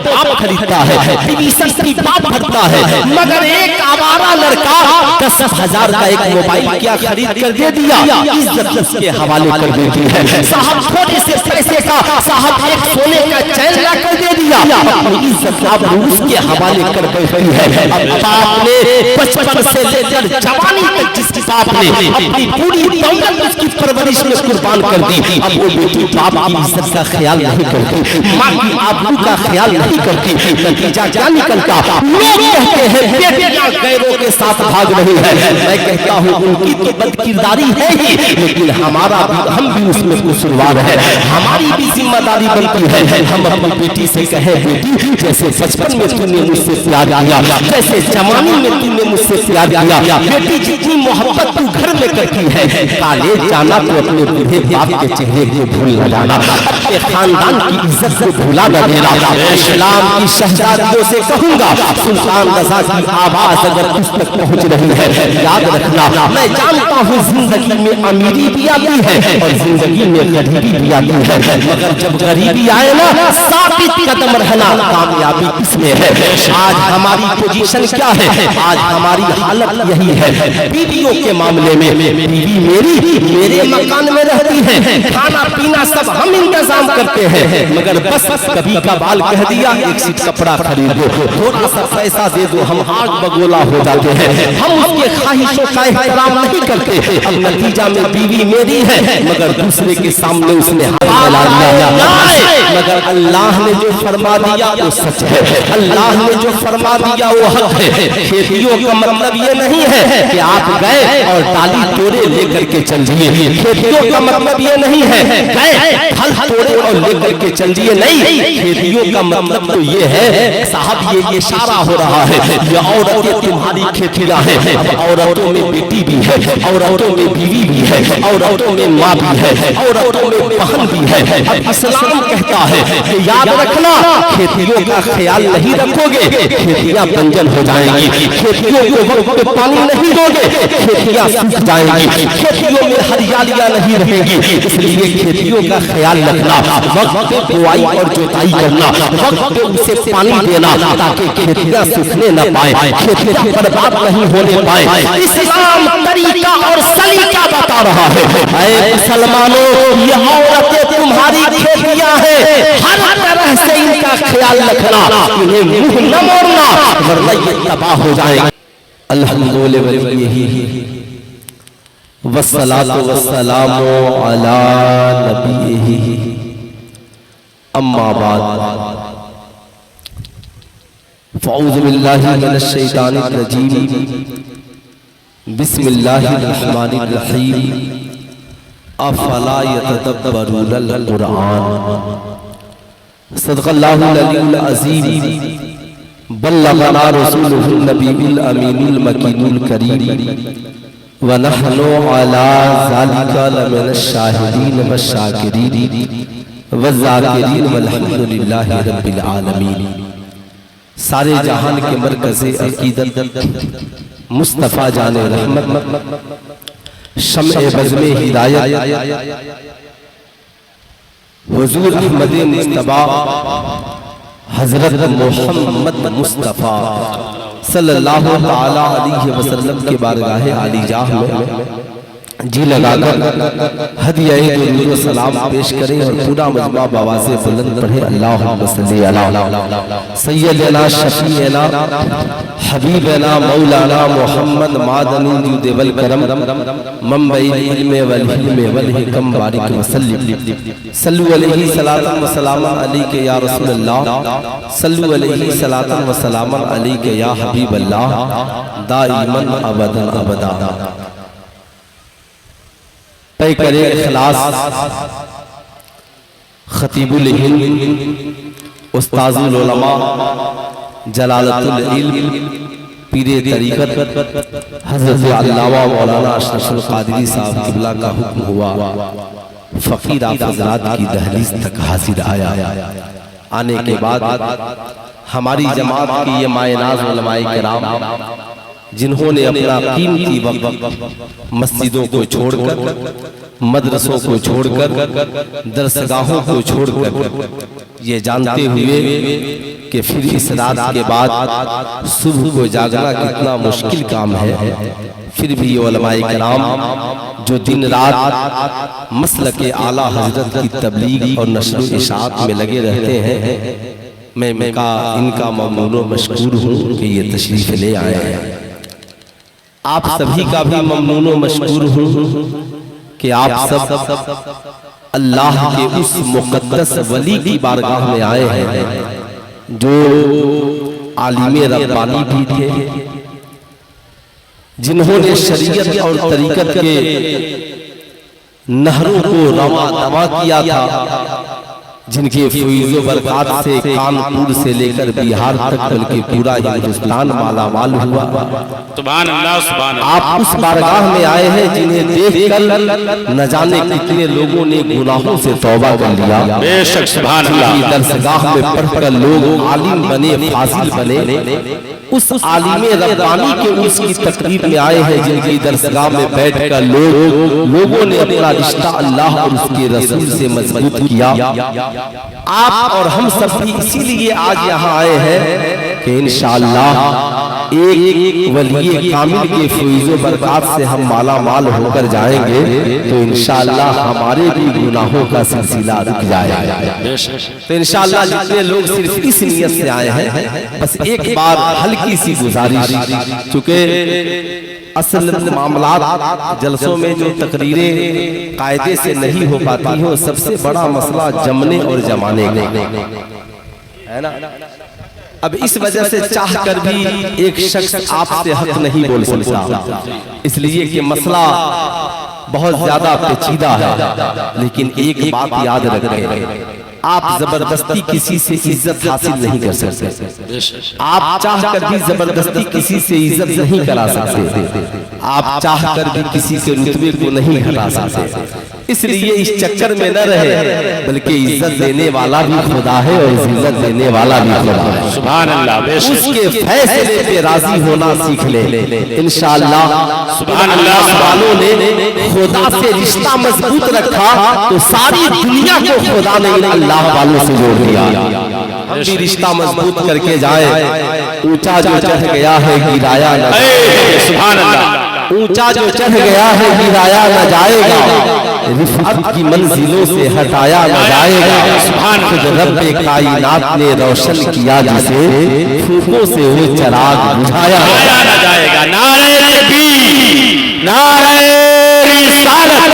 باپ خریدتا ہے، بیوی سستی باپ بھرتا ہے، مگر ایک آوارہ لڑکا 10,000 کا ایک موبائل کیا خرید کر دے دیا، عزت اس کے حوالے کر دیتی ہے۔ صاحب تھوڑے سے پیسے کا، صاحب ایک سونے کا چین لا کر دے دیا، اپنی عزت اب اس کے حوالے کر بیٹھی ہے۔ اب باپ نے بچپن سے لے کر جوانی تک جس باپ نے اپنی پوری دولت اس کی پرورش میں قربان کر دی، اب وہ بیٹی باپ کی عزت کا خیال نہیں کرتی، ماں کی آبرو کا خیال نہیں کرتی، نتیجہ کیا نکلتا؟ لوگ کہتے ہیں بیٹیاں غیروں کے ساتھ بھاگ رہی ہے، میں کہتا ہوں ان کی تو بد کرداری ہے ہی، لیکن ہم بھی اس میں قصوروار ہے، ہماری بھی ذمہ داری بنتی ہے۔ ہم اپنی بیٹی سے کہیں بیٹی جیسے بچپن میں تم نے مجھ سے پیار کیا، جیسے جوانی میں تم نے مجھ سے پیار کیا، بیٹی جتنی محبت تو گھر میں کرتی ہے، کالج جانا تو اپنے بوڑھے باپ کے چہرے کو بھول نہ جانا، اپنے خاندان کی عزت کو بھولا نہ دینا۔ اسلام کی شہزادیوں سے کہوں گا، سلطان رضا کی آواز اگر اس تک پہنچ رہی ہے، یاد رکھنا، میں جانتا ہوں زندگی میں امیری بھی آتی ہے اور زندگی میں غریبی بھی آتی ہے، مگر جب غریبی آئے نا ثابت قدم رہنا، کامیابی اس میں ہے۔ آج ہماری پوزیشن کیا ہے؟ آج ہماری حالت یہی ہے، بیویوں کے معاملے میں بیوی میرے مکان میں رہتی ہے، کھانا پینا سب ہم انتظام کرتے ہیں، مگر بس کبھی کا بال کہہ دیا ایک سیٹ کپڑا خرید دو، تھوڑا سا پیسہ دے دو، ہم آگ بگولا ہو جاتے ہیں، ہم اس کے خواہشوں کا احترام نہیں کرتے۔ اب نتیجہ میں بیوی میری ہے مگر دوسرے کے سامنے اس نے ہاتھ پھیلا دیا، مگر اللہ نے جو فرما دیا وہ سچ ہے، اللہ نے جو فرما دیا وہ حق ہے۔ کھیتیوں کا مطلب یہ نہیں ہے کہ آپ گئے اور ڈالی توڑے لے کر کے چل دیے، کھیتیوں کا مطلب یہ نہیں ہے گئے پھل توڑے اور لے کر کے چل دیے، نہیں، کھیتیوں کا مطلب تو یہ ہے صاحب یہ اشارہ ہو رہا ہے یہ عورتیں تمہاری کھیتیاں ہیں، اب عورتوں میں بیٹی بھی ہے، عورتوں میں بیوی بھی ہے، عورتوں میں ماں بھی ہے، عورتوں میں بہن بھی ہے۔ اب اسلام کہتا ہے کہ یاد رکھنا کھیتیوں کا خیال نہیں رکھو گے کھیتیاں بنجر ہو جائیں گی، کھیتیوں کو وقت پہ پانی نہیں دو گے کھیتیاں سوکھ جائیں گی، کھیتیوں میں ہریالیاں نہیں رہیں گی، اس لیے کھیتیوں کا خیال رکھنا، وقت پہ بوائی اور جوتائی کرنا، وقت پہ اسے پانی دینا تاکہ کھیتیاں سوکھنے نہ پائیں، کھیتیاں برباد نہیں ہونے پائیں۔ اسلام طریقہ اور سلیقہ بتا رہا ہے، اے مسلمانوں یہ عورتیں تمہاری کھیتیاں ہیں، ہر طرح سے ان کا خیال رکھنا، انہیں منہ نہ موڑنا ورنہ یہ تباہ ہو جائیں گے۔ الحمدللہ والصلاة والسلام علی نبیہ اما بعد فاعوذ باللہ من الشیطان الرجیم بسم اللہ الرحمن الرحیم افلا یتدبرون القرآن صدق اللہ العلی العظیم بلغنا رسولہ النبی الامین المکین الکریم وَنَحْنُ عَلَىٰ ذَلِكَ لَمِنَ الشَّاهِدِينَ وَالشَّاكِرِينَ وَالذَّاكِرِينَ وَالْحَمْدُ لِلَّهِ رَبِّ الْعَالَمِينَ۔ سارے جہان کے مرکز عقیدت مصطفیٰ جان رحمت شمع بزم ہدایت حضور احمد مصطفیٰ حضرت محمد مصطفیٰ صلی اللہ تعالیٰ علیہ وسلم کے بارگاہ عالی جاہ میں جی لگا کر ہدیہ درود و سلام پیش کریں اور پورا مجمع بآواز بلند پڑھے اللہم صلی علی سیدنا شفیعنا حبیبنا مولانا محمد معدن الجود والکرم منبع العلم والحلم والحکم بارک وسلم صلو علیہ صلاۃ و سلام علیک یا رسول اللہ صلو علیہ صلاۃ و سلام علیک یا حبیب اللہ دائما ابدا ابدا۔ پے کرے اخلاص خطیب الہند استاذ العلماء جلالت العلم پیر طریقت حضرت علامہ مولانا اشرف القادری صاحب قبلہ کا حکم ہوا، فقیر آپ حضرات کی دہلیز تک حاضر آیا۔ آنے کے بعد ہماری جماعت کی یہ مائے ناز علماء کرام جنہوں نے اپنا قیمتی وقت مسجدوں کو چھوڑ کر مدرسوں کو چھوڑ کر درسگاہوں کو چھوڑ کر یہ جانتے ہوئے کہ پھر اس رات کے بعد صبح کو جاگنا کتنا مشکل کام ہے، پھر بھی علماء کرام جو دن رات مسلک اعلیٰ حضرت کی تبلیغ اور نشر و اشاعت میں لگے رہتے ہیں، میں ان کا ممنون و مشکور ہوں کہ یہ تشریف لے آئے ہیں۔ آپ سبھی کا بھی ممنون و مشکور ہوں کہ آپ سب اللہ کے اس مقدس ولی کی بارگاہ میں آئے ہیں جو عالم ربانی بھی تھے، جنہوں نے شریعت اور طریقت کے نہروں کو رواں دواں کیا تھا، جن کے فیض و برکات سے کانپور سے لے کر بہار تک بلکہ پورا ہندوستان مالا مال ہوا۔ سبحان اللہ سبحان اللہ۔ آپ اس بارگاہ میں آئے ہیں جنہیں دیکھ کر نہ جانے کتنے لوگوں نے گناہوں سے توبہ کر لیا، بے شک سبحان اللہ۔ درسگاہ میں پڑھ کر لوگ عالم بنے، فاضل بنے، اس عالم ربانی کے اس کی تقریب میں آئے ہیں جن کی درسگاہ میں بیٹھ کر لوگوں نے اپنا رشتہ اللہ اور اس کے رسول سے مضبوط کیا۔ آپ اور ہم سب بھی اسی لیے آج یہاں آئے ہیں کہ انشاءاللہ ایک ولی کامل کے فیض و برکات سے ہم مالا مال ہو کر جائیں گے تو انشاءاللہ ہمارے بھی گناہوں کا سلسلہ رک جائے گا۔ تو انشاءاللہ جتنے لوگ صرف اس نیت سے آئے ہیں، بس ایک بار ہلکی سی گزارش، چونکہ اصل معاملات جلسوں میں جو تقریریں قاعدے سے نہیں ہو پاتی ہیں، سب سے بڑا مسئلہ جمنے اور جمانے کا ہے نا۔ اب اس وجہ سے چاہ کر بھی ایک شخص آپ سے حق نہیں بول سکتا، اس لیے کہ مسئلہ بہت زیادہ پیچیدہ ہے۔ لیکن ایک بات یاد رکھیں، آپ زبردستی کسی سے عزت حاصل نہیں کر سکتے، آپ چاہ کر بھی زبردستی کسی سے عزت نہیں کرا سکتے، آپ چاہ کر بھی کسی کے رتبے کو نہیں ہٹا سکتے۔ اس لیے اس چکر میں نہ رہے، بلکہ عزت دینے والا بھی خدا ہے اور عزت دینے والا بھی خدا ہے۔ سبحان اللہ۔ اس کے فیصلے پہ راضی ہونا سیکھ لے، انشاءاللہ۔ سبحان اللہ۔ والوں نے خدا سے رشتہ مضبوط رکھا تو ساری دنیا کو خدا نے اللہ والوں سے جوڑ دیا۔ ہم بھی رشتہ مضبوط کر کے جائیں۔ اونچا جو چڑھ گیا ہے گرایا نہ جائے، سبحان اللہ۔ اونچا جو چڑھ گیا ہے گرایا نہ جائے گا، رفعت کی منزلوں سے ہٹایا نہ جائے گا۔ خود رب کائنات نے روشن کیا جسے پھوکوں سے وہ چراغ بجھایا نہ جائے گا۔ نعرہ تکبیر، نعرہ رسالت۔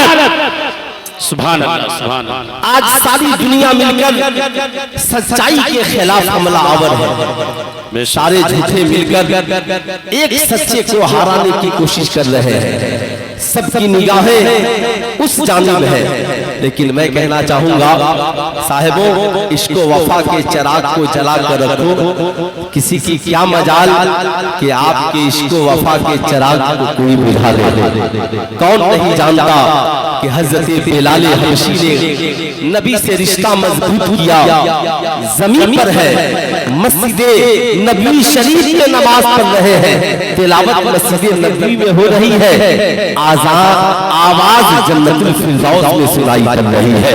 سبحان اللہ سبحان اللہ۔ آج ساری دنیا مل کر سچائی کے خلاف حملہ آور ہے، سارے جھوٹے مل کر ایک سچے کو ہرانے کی کوشش کر رہے ہیں، سب کی نگاہیں اس جانب ہے۔ لیکن میں کہنا چاہوں گا صاحبوں، عشق و وفا کے چراغ کو جلا کر رکھو، کسی کی کیا مجال کہ آپ کے عشق و وفا کے چراغ کو کوئی بجھا دے۔ کون نہیں جانتا کہ حضرت بلال حبشی نے نبی سے رشتہ مضبوط کیا، زمین پر ہے، مسجد نبی شریف میں نماز پڑھ رہے ہیں، تلاوت مسجد نبی میں ہو رہی ہے، آواز جنت الفردوس میں سنائی پڑ رہی ہے۔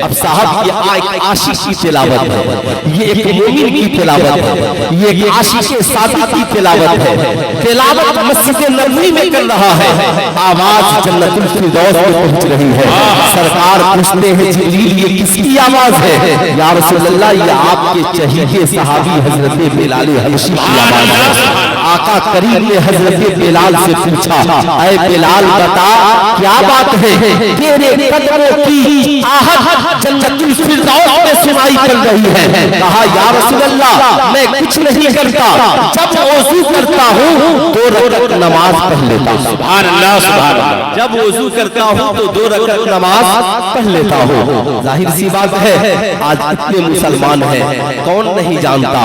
اب صاحب یہ ایک عاشق کی تلاوت ہے، یہ ایک مومن کی تلاوت ہے، یہ ایک عاشق صادق کی تلاوت ہے۔ تلاوت مسجد نبوی میں کر رہا ہے، آواز جنت الفردوس میں پہنچ رہی ہے۔ سرکار پوچھتے ہیں جبریل یہ کس کی آواز ہے؟ یا رسول اللہ یہ آپ کے چہیتے صحابی حضرت بلال حبشی کی آواز ہے۔ آقا کریم نے حضرت بلال سے پوچھا، اے بلال بتا کیا بات ہے؟ تیرے قدموں کی آہٹ جنت الفردوس میں سنائی پڑ رہی ہے۔ کہا یا رسول اللہ میں کچھ نہیں کرتا، جب وضو کرتا ہوں 2 رکعت نماز پڑھ لیتا ہوں۔ سبحان اللہ سبحان اللہ۔ جب وضو کرتا ہوں تو 2 رکعت نماز پڑھ لیتا ہوں۔ ظاہر سی بات ہے آج اتنے مسلمان ہیں، کون نہیں جانتا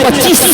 25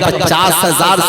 50,000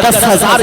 10,000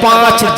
5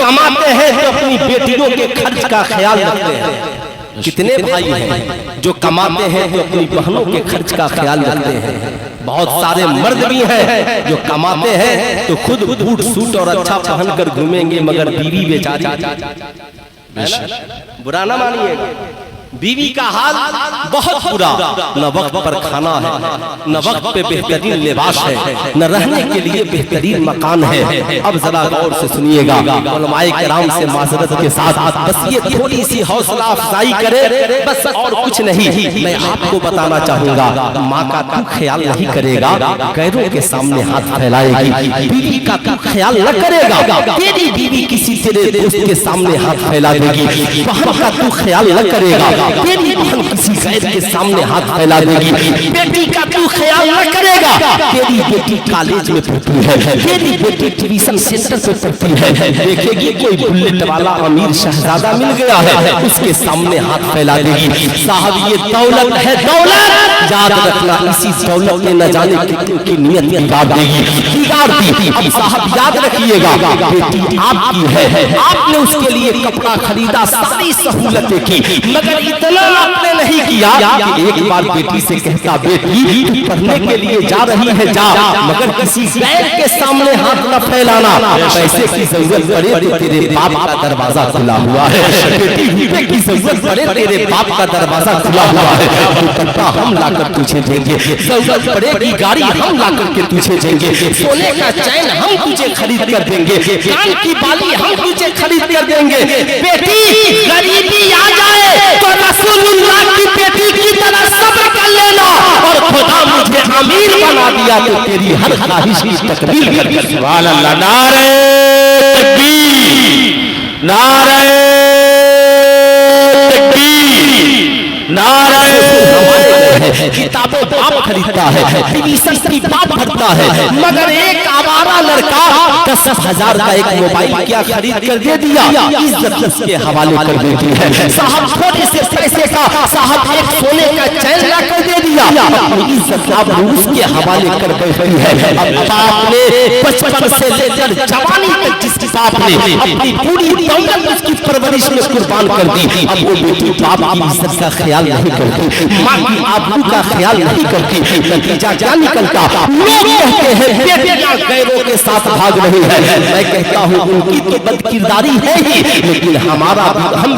کماتے ہیں تو اپنی بیٹیوں کے خرچ کا خیال رکھتے ہیں. کتنے بھائی ہیں جو کماتے ہیں تو اپنی بہنوں کے خرچ کا خیال رکھتے ہیں. بہت سارے مرد بھی ہیں جو کماتے ہیں تو خود بوٹ سوٹ اور اچھا پہن کر گھومیں گے مگر بیوی بیچاری. برا نہ مانیے گا، بیوی کا حال بہت برا. نہ وقت پر کھانا ہے، نہ وقت پہ بہترین لباس ہے، نہ رہنے کے لیے بہترین مکان ہے. اب ذرا غور سے سنیے گا، علماء کرام سے معذرت کے ساتھ بس یہ تھوڑی سی حوصلہ افزائی کرے، بس اور کچھ نہیں. میں آپ کو بتانا چاہوں گا، ماں کا تو خیال نہیں کرے گا غیروں کے سامنے ہاتھ پھیلائے گی. بیوی کا تو خیال نہ کرے گا، تیری بیوی کسی تیرے دوست کے سامنے ہاتھ پھیلا دے گی. بہن کا تو خیال نہ کرے گا، تیری بہن کسی غیر کے سامنے ہاتھ پھیلا دے گی. بیٹی کا تو خیال نہ کرے گا، تیری بیٹی کالج میں پڑھتی ہے، تیری بیٹی ٹیوشن سینٹر سے پڑھتی ہے، دیکھے گی کوئی بلٹ والا امیر شہزادہ مل گیا ہے، اس کے سامنے ہاتھ پھیلا دے گی. صاحب یہ دولت ہے، دولت یاد رکھنا، اسی دولت نے نہ جانے کتنی کی نیت بگاڑ دے گی، بگاڑ دی. اب صاحب یاد رکھیے گا، بیٹی آپ کی ہے، آپ نے اس کے لیے کپڑا خریدا، ساری سہولتیں کی، مگر اتنا آپ نے نہیں کیا کہ ایک بار بیٹی سے کہتا بیٹی تو پڑھنے کے لیے جا رہی ہے جا، مگر کسی غیر کے سامنے ہاتھ نہ پھیلانا. پیسے کی ضرورت پڑے تو تیرے باپ کا دروازہ کھلا ہوا ہے، بیٹی کی ضرورت پڑے تیرے باپ کا دروازہ کھلا ہوا ہے. دوپٹہ ہم لا کر تجھے دیں گے، ضرورت پڑے گی گاڑی ہم لا کر کے تجھے دیں گے، سونے کا چین ہم تجھے خرید کر دیں گے، کان کی بالی ہم تجھے خرید کر دیں گے. بیٹی غریبی آ جائے تو رسول اللہ کی بیٹی کی طرح صبر کر لینا، اور خدا مجھے امیر بنا دیا تو تیری ہر خواہش کی تکمیل کر دے. سبحان اللہ. نعرہ تکبیر، نعرہ تکبیر، نعرہ کتابوں باپ خریدتا ہے، ٹیوشن کی باپ بھرتا ہے، مگر ایک آوارہ لڑکا 10,000 کا ایک موبائل کیا خرید کر دے دیا، عزت اس کے حوالے کر دیتی ہے. صاحب تھوڑے سے پیسے کا، صاحب ایک سونے کا چین لا کر دے دیا، اپنی عزت اب اس کے حوالے کر بیٹھی ہے. اب باپ نے بچپن سے لے کر جوانی تک جس باپ نے اپنی پوری دولت اس کی پرورش میں قربان کر دی، اب وہ بیٹی باپ کی عزت کا خیال نہیں کرتی، ماں کی آبرو کا خیال نہیں کرتی. نتیجہ کیا نکلتا؟ لوگ کہتے ہیں بیٹیاں غیروں کے ساتھ بھاگ رہی ہے. میں کہتا ہوں ان کی تو بد کرداری ہے ہی، لیکن ہم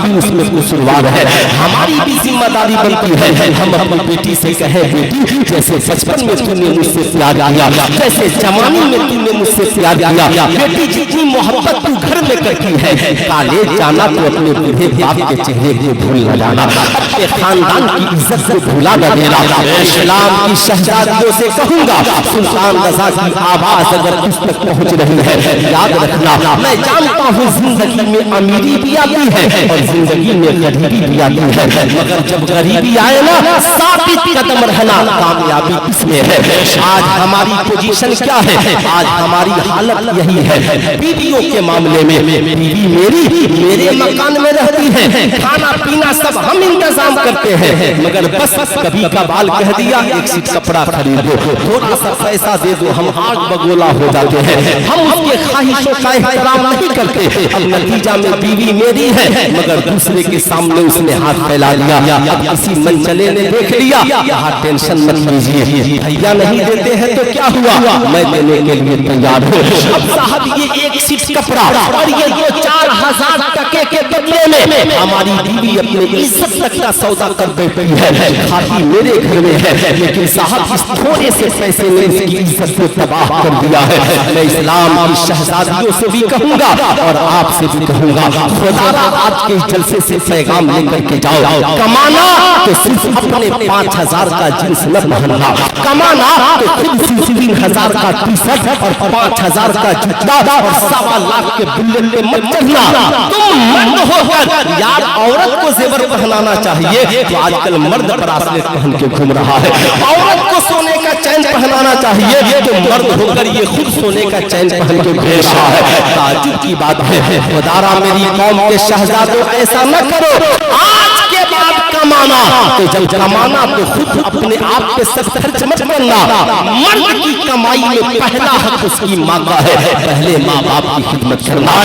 بھی اس میں قصوروار ہے. ہماری بھی ذمہ داری بنتی ہے ہم اپنی بیٹی سے کہیں بیٹی جیسے بچپن میں تم نے مجھ سے پیار کیا، جیسے جوانی میں تم نے مجھ سے پیار کیا، بیٹی جتنی محبت تو گھر میں کرتی ہے، کالج جانا تو اپنے بوڑھے باپ کے چہرے کو بھول نہ جانا، اپنے خاندان کی عزت کو بھولا نہ دینا. اسلام کی شہزادیوں سے کہوں گا، سلطان رضا کی آواز اگر اس تک پہنچ رہی ہے یاد رکھنا، میں جانتا ہوں زندگی میں امیری بھی آتی ہے اور زندگی میں غریبی بھی آتی ہے، مگر جب غریبی آئے نا ثابت قدم رہنا کامیابی اس میں ہے. آج ہماری پوزیشن کیا ہے؟ آج ہماری حالت یہی ہے. بیویوں کے معاملے میں بیوی میرے مکان میں رہتی ہے، کھانا پینا سب ہم انتظام کرتے ہیں، مگر بس کبھی کبھار کہہ دیا ایک سیٹ کپڑا خریدو، تھوڑا سا پیسہ دے دو، ہم آگ بگولا ہو جاتے ہیں، ہم اس کے خواہشوں کا احترام نہیں کرتے. اب نتیجہ میں بیوی میری ہے مگر دوسرے کے سامنے اس نے ہاتھ پھیلا لیا. اب کسی منچلے نے دیکھ لیا، یہاں ٹینشن مت لیجیے، بھیا نہیں دیتے ہیں تو کیا ہوا، میں دینے کے لیے تیار ہوں. اب صاحب یہ ایک سیٹ کپڑا اور یہ 4,000 ٹکے کے بدلے میں ہماری بیوی اپنی عزت تک کا سودا کر بیٹھی ہے. کھاتی میرے گھر میں ہے لیکن صاحب اس تھوڑے سے پیسے نے اس کی عزت کو تباہ کر دیا ہے. میں اسلام کی شہزادیوں سے بھی کہوں گا اور آپ سے بھی کہوں گا، خدا را آج کے جلسے سے پیغام لے کر کے جاؤ، کمانا تو صرف اپنے 5,000 کا جنس نہ پہننا، کمانا تو خود 3,000 کا ٹی شرٹ اور 5,000 کا جوتا اور 1.25 لاکھ کے بلٹ پہ مت چڑھنا. تم مرد ہو کر یار عورت کو زیور پہنانا چاہیے تو آج کل مرد براسلیٹ پہن کے گھوم رہا ہے، عورت کو سونے کا چین پہنانا چاہیے تو مرد ہو کر یہ خود سونے کا چین پہن کے گھوم رہا ہے. تعجب کی بات ہے، خدا را میری قوم کے شہزادوں ایسا نہ کرو، آج کے بعد کمانا تو جب کمانا تو خود اپنے آپ پہ سب خرچ مت کرنا. مرد کی کمائی میں پہلا حق اس کی ماں کا ہے. پہلے ماں باپ کی خدمت کرنا,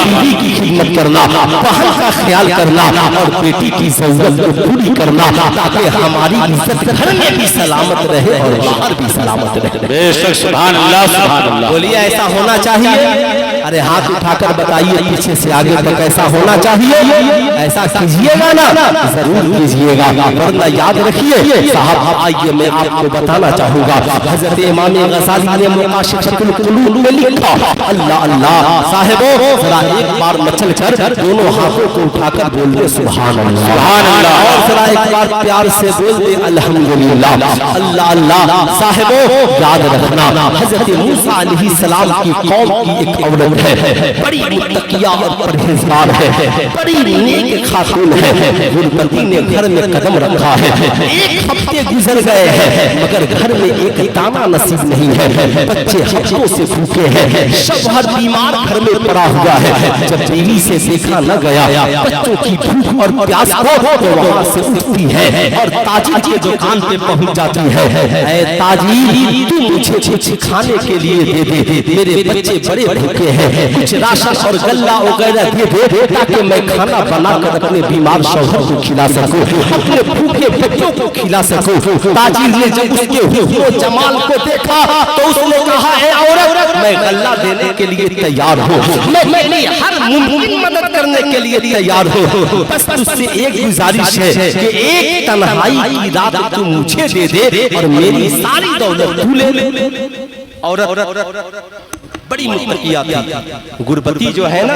بیوی کی خدمت کرنا, بہن کا خیال کرنا اور بیٹی کی ضرورت کو پوری کرنا تاکہ ہماری عزت گھر میں بھی سلامت رہے اور باہر بھی سلامت رہے. بے شک سبحان اللہ سبحان اللہ. بولیے ایسا ہونا چاہیے؟ ارے ہاتھ اٹھا کر بتائیے پیچھے سے آگے تک ایسا ہونا چاہیے؟ ایسا کیجئے گا نا, ضرور کیجئے گا. ورنہ یاد رکھیے صاحب, آئیے میں آپ کو بتانا چاہوں گا. حضرت امام غزالی نے مقاشف القلوب میں لکھا, اللہ اللہ صاحبوں ذرا ایک بار مچل کر دونوں ہاتھوں کو اٹھا کر بول دے سبحان اللہ سبحان اللہ, اور ذرا ایک بار پیار سے بول دے الحمدللہ. اللہ اللہ صاحبوں یاد رکھنا حضرت موسیٰ علیہ السلام کی قوم کی ایک عورت ہے, بڑی متقیہ اور پرہیزگار ہے, بڑی نیک خاتون ہے. غربتی نے گھر میں قدم رکھا ہے. ایک ہفتے گزر گئے ہیں مگر گھر میں ایک دانہ نصیب نہیں ہے. بچے ہفتوں سے بھوکے ہیں, شوہر بیمار گھر میں پڑا ہوا ہے. جب بیوی سے دیکھا نہ گیا بچوں کی بھوک اور پیاس کو تو وہاں سے اٹھتی ہے اور تاجر کی دکان پہ پہنچ جاتی ہے. اے تاجر تو مجھے کچھ کھانے کے لیے دے دے, میرے بچے بڑے بھوکے ہیں, کچھ راشن اور غلہ وغیرہ دے دے تاکہ میں کھانا بنا کر اپنے بیمار شوہر کو کھلا سکوں, اپنے بھوکے بچوں کو کھلا سکوں. تاجر نے جب اس کے حسن و جمال کو دیکھا تو اس نے کہا اے عورت میں غلہ دینے کے لیے تیار ہوں, میں ہر ممکن مدد کرنے کے لیے تیار ہوں, بس تجھ سے ایک گزارش ہے کہ ایک تنہائی کی رات تو مجھے دے دے اور میری ساری دولت تو لے لے. عورت بڑی متقیہ تھی. غربتی جو ہے نا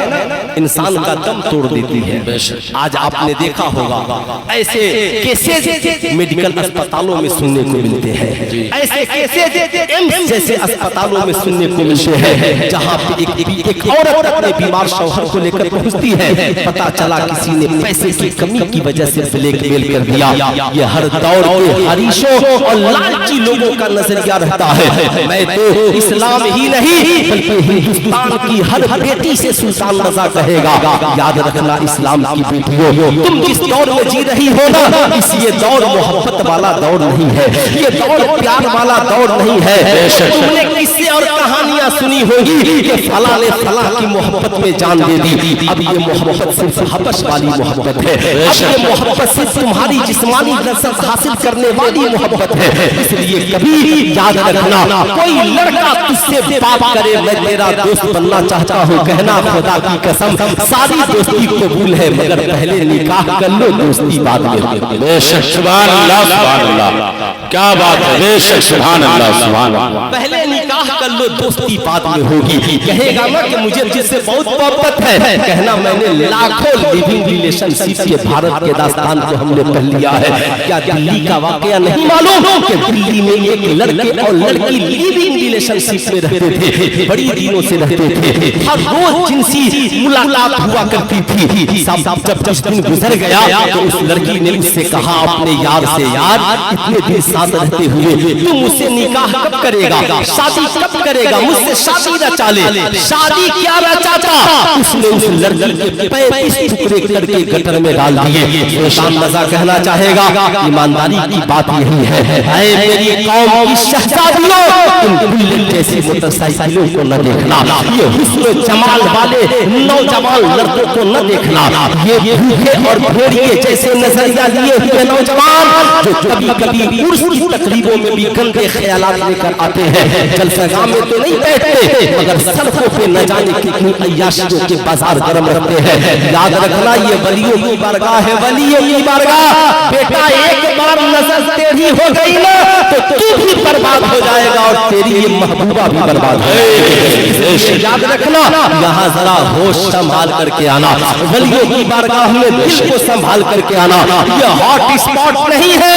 انسان کا دم توڑ دیتی ہے. آج آپ نے دیکھا ہوگا ایسے کیسز میڈیکل اسپتالوں میں سننے کو ملتے ہیں, ایسے کیسز ایمس جیسے اسپتالوں میں سننے کو ملتے ہیں جہاں پہ ایک عورت اپنے بیمار شوہر کو لے کر پہنچتی ہے. پتا چلا کسی نے پیسے کی کمی کی وجہ سے بلیک میل کر دیا. یہ ہر دور کے حریشوں اور لالچی لوگوں کا نظریہ رہتا ہے. میں تو اسلام ہی نہیں ہندوستان کی ہر بیٹی سے سلطان رضا کہے گا, یاد رکھنا اسلام کی بیٹیوں, تم جس دور میں جی رہی ہو نا اس یہ دور محبت والا دور نہیں ہے, یہ دور پیار والا دور نہیں ہے. تم نے قصے اور کہانیاں سنی ہوگی کہ فلاں نے فلاں کی محبت میں جان دے دی. اب یہ محبت صرف حبش والی محبت ہے, اب یہ محبت صرف تمہاری جسمانی لذت حاصل کرنے والی محبت ہے. اس لیے کبھی یاد رکھنا کوئی لڑکا تجھ سے بات کرے میں تیرا دوست بننا چاہتا ہوں, کہنا خدا کی قسم ساری دوستی قبول ہے مگر پہلے نکاح کر لو دوستی بعد میں. بے شک سبحان اللہ سبحان اللہ, کیا بات ہے. بے شک سبحان اللہ سبحان اللہ. پہلے نکاح کر لو دوستی بعد میں ہوگی. کہے گا نا کہ مجھے جس سے بہت محبت ہے, کہنا میں نے لاکھوں لیونگ ریلیشن شپ کے بھارت کے داستان کو ہم نے پڑھ لیا ہے. کیا دلی کا واقعہ نہیں معلوم کہ دلی میں ایک لڑکے اور لڑکی لیونگ ریلیشن شپ میں رہتے تھے, بڑی دنوں سے رہتے تھے, ہر روز جنسی ملاقات ہوا کرتی تھی. جب کچھ دن گزر گیا تو اس لڑکی نے اس سے کہا اپنے یار سے, یار اتنے دن ساتھ رہتے ہوئے تم مجھ سے نکاح کب کرے گا, شادی کب کرے گا, مجھ سے شادی رچا لے. شادی کیا رچاتا, اس نے اس لڑکی کے 35 ٹکڑے کر کے گٹر میں ڈال دیے. شیطان رضا کہنا چاہے گا ایمانداری کی بات یہی ہے, اے میری قوم کی شہزادیوں تم بلٹ جیسی موٹر سائیکلوں کو نہ دیکھنا, یہ حسن جمال والے نوجوان لڑکوں کو نہ دیکھنا, یہ بھوکے اور بھیڑیے جیسے نظریہ لیے ہوئے نوجوان جو کبھی کبھی عرس کی تقریبوں میں بھی گندے خیالات لے کر آتے ہیں. جلسہ گاہ میں تو نہیں بیٹھتے مگر سڑکوں پہ نہ جانے کتنی عیاشیوں کے بازار گرم رکھتے ہیں. یاد رکھنا یہ ولیوں کی بارگاہ ہے, ولیوں کی بارگاہ. بیٹا ایک بار نظر تیری ہو گئی نا تو تو بھی برباد ہو جائے گا اور تیری یہ محبوبہ بھی برباد ہو جائے گی. یاد رکھنا یہاں ذرا ہوش سنبھال کر کے آنا, ولیوں کی بارگاہ میں دل کو سنبھال کر کے آنا. یہ ہاٹ اسپاٹ نہیں ہے,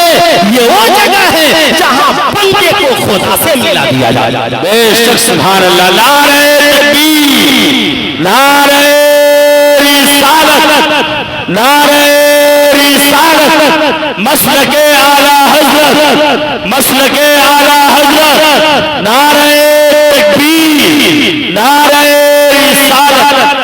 یہ وہ جگہ ہے جہاں بندے کو خدا سے ملا دیا جائے. بے شک سبحان اللہ. نعرہ تکبیر, نعرہ رسالت, نعرہ رسالت, مسلک اعلی حضرت, مسلک اعلی حضرت, نعرہ تکبیر, نعرہ رسالت.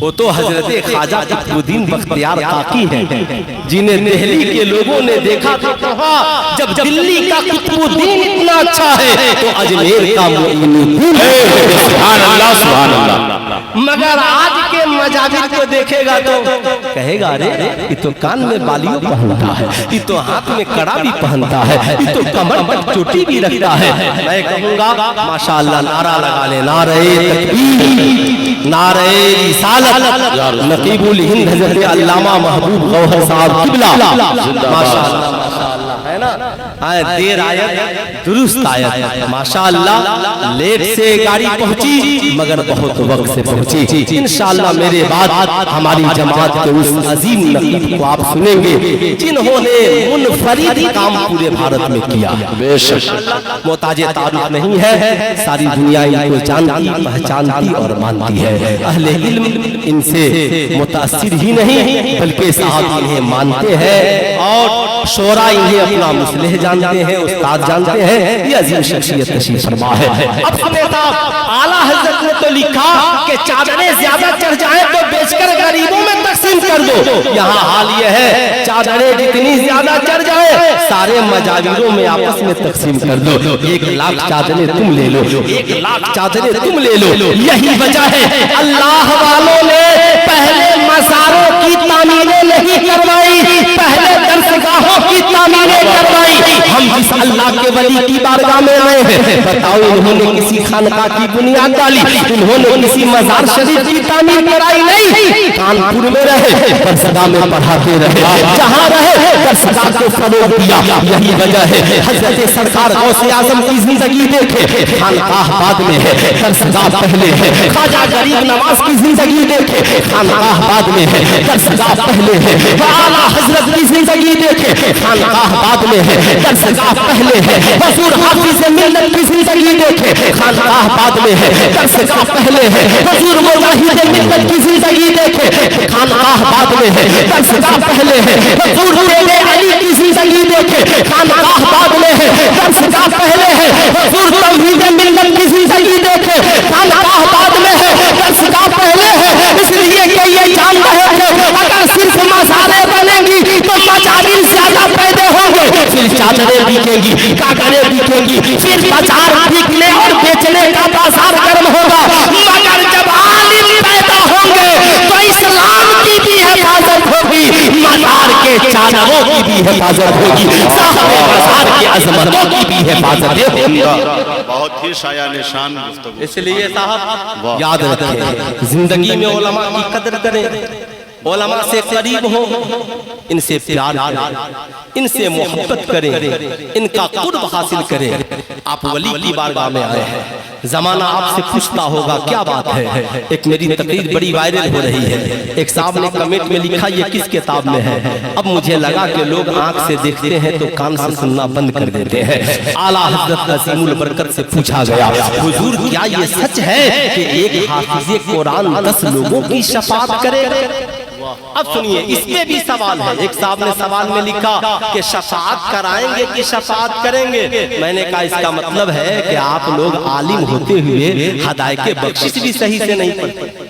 وہ تو حضرت خواجہ قطبالدین بختیار کاکی ہیں، جنہیں دہلی کے لوگوں نے دیکھا تھا کہا جب دلی کا قطبالدین اتنا اچھا ہے تو اجمیر کا معین الدین سبحان اللہ سبحان اللہ۔ مگر آج کے مجاہر کو دیکھے گا تو کہے گا ارے یہ تو کان میں بالیوں پہنتا ہے، یہ تو ہاتھ میں کڑا بھی پہنتا ہے، یہ تو کمر پر چوٹی بھی رکھتا ہے۔ میں کہوں گا ماشاءاللہ نعرہ لگا لے، نعرہ تکبیر، نعرہ رسالت، نقیب الہند حضرت علامہ محبوب گوہر صاحب قبلہ، ماشاءاللہ ہے نا، دیر آیت درست آیت، ماشاءاللہ لیٹ سے گاڑی پہنچی مگر بہت وقت سے پہنچی۔ انشاءاللہ میرے بعد ہماری جماعت کے اس عظیم نقیب کو آپ سنیں گے جنہوں نے منفرد کام پورے بھارت میں کیا، بے شک محتاج تعارف نہیں ہے، ساری دنیا ان کو جانتی پہچانتی اور مانتی ہے۔ اہل علم ان سے متاثر ہی نہیں بلکہ صاحب انہیں مانتے ہیں اور شورا انہیں اپنا مصلح جانتے ہیں، استاد جانتے ہیں۔ یہ عظیم شخصیت تشریف فرما ہے۔ اب سنیں صاحب، اعلیٰ حضرت نے تو لکھا کہ چادریں زیادہ چڑھ جائیں تو بیچ کر غریبوں میں تقسیم کر دو۔ یہاں حال یہ ہے چادریں جتنی زیادہ چڑھ جائیں سارے مجاوروں میں آپس میں تقسیم کر دو۔ 1,00,000 چادریں تم لے لو، 1,00,000 چادریں تم لے لو۔ یہی وجہ ہے اللہ والوں نے پہلے مزاروں کی تعمیریں نہیں کروائی، پہلے درسگاہوں کی تعمیریں کروائی۔ ہم جس اللہ کے ولی کی بارگاہ میں آئے ہیں، بتاؤ انہوں نے کسی خانقاہ کی بنیاد ڈالی، انہوں نے کسی مزار شریف کی تعمیر کرائی نہیں۔ کانپور میں رہے، درسگاہ میں پڑھاتے رہے، جہاں رہے درسگاہ کو فروغ دیا۔ یہی وجہ ہے حضرت سرکار غوث اعظم کی زندگی دیکھے، خانقاہ بعد میں ہے، درسگاہ پہلے ہے۔ خواجہ غریب نواز کی زندگی دیکھے، خانقاہ بعد میں ہے، درسگاہ پہلے ہے۔ اعلیٰ حضرت کی زندگی دیکھے، خانقاہ بعد میں ہے، درسگاہ پہلے ہے۔ حضور حافظ ملت کی زندگی دیکھے، خانقاہ بعد میں ہے، درسگاہ پہلے ہے۔ حضور مجاہد ملت کی زندگی دیکھے، خانقاہ بعد میں ہے، درسگاہ پہلے ہے۔ حضور تیرے علی کی زندگی دیکھے، خانقاہ بعد میں ہے، درسگاہ پہلے ہے۔ حضور توحید ملت کی زندگی دیکھے، خانقاہ بعد میں ہے، درسگاہ پہلے ہے۔ اس لیے کہ یہ جان رہے تھے اگر صرف مزاریں بنیں گی تو مجاہر زیادہ پیدا ہوں گے، پھر چادریں بکیں گی، کاغذیں بکیں گی، پھر بازار بکنے اور بیچنے کا بازار گرم ہوگا۔ مگر جب عالم پیدا ہوں گے تو اسلام کی بھی حفاظت ہوگی، مزار کے چادروں کی بھی حفاظت ہوگی، صاحب مزار کی عظمتوں کی بھی حفاظت ہوگی۔ بہت ہی شایع نشان گفتگو۔ اس لیے صاحب یاد رکھیں، زندگی میں علماء کی قدر کریں، علماء سے قریب ہوں، ان سے پیار کریں، ان سے محبت کریں، ان کا قرب حاصل کریں۔ آپ ولی کی بارگاہ میں آئے ہیں، زمانہ آپ سے پوچھتا ہوگا کیا بات ہے۔ ایک میری تقریر بڑی وائرل ہو رہی ہے، ایک صاحب نے کمنٹ میں لکھا یہ کس کتاب میں ہے۔ اب مجھے لگا کہ لوگ آنکھ سے دیکھتے ہیں تو کان سے سننا بند کر دیتے ہیں۔ اعلیٰ حضرت عظیم البرکت سے پوچھا گیا حضور کیا یہ سچ ہے کہ ایک حافظ قرآن 10 لوگوں کی شفاعت کرے گا؟ اب سنیے اس میں بھی سوال ہے، ایک صاحب نے سوال میں لکھا کہ شفاعت کرائیں گے کہ شفاعت کریں گے؟ میں نے کہا اس کا مطلب ہے کہ آپ لوگ عالم ہوتے ہوئے ہدایت بخشش بھی صحیح سے نہیں پڑھتے۔